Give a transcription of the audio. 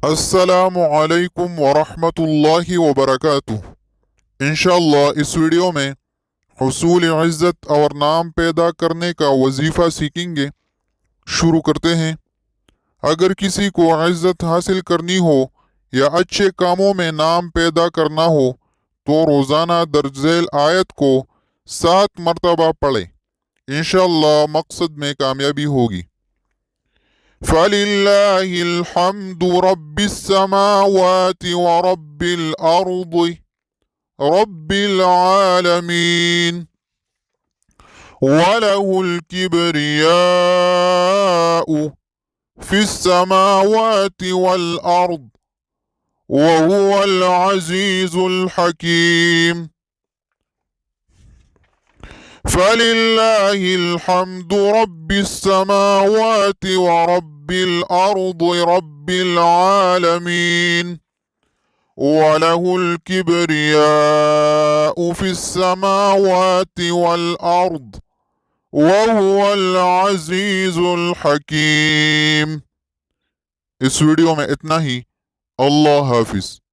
السلام علیکم ورحمۃ اللہ وبرکاتہ۔ انشاءاللہ اس ویڈیو میں حصول عزت اور نام پیدا کرنے کا وظیفہ سیکھیں گے۔ شروع کرتے ہیں۔ اگر کسی کو عزت حاصل کرنی ہو یا اچھے کاموں میں نام پیدا کرنا ہو تو روزانہ درج ذیل آیت کو 7 مرتبہ پڑھیں۔ انشاءاللہ مقصد میں کامیابی ہوگی۔ فَلِلَّهِ الْحَمْدُ رَبِّ السَّمَاوَاتِ وَرَبِّ الْأَرْضِ رَبِّ الْعَالَمِينَ وَلَهُ الْكِبْرِيَاءُ فِي السَّمَاوَاتِ وَالْأَرْضِ وَهُوَ الْعَزِيزُ الْحَكِيمُ فَلِلَّهِ الْحَمْدُ رَبِّ السَّمَاوَاتِ وَرَبِّ الْأَرْضِ رَبِّ الْعَالَمِينَ وَلَهُ الْكِبْرِيَاءُ فِي السَّمَاوَاتِ وَالْأَرْضِ وَهُوَ الْعَزِيزُ الْحَكِيمُ۔ اس ویڈیو میں اتنا ہی۔ اللہ حافظ۔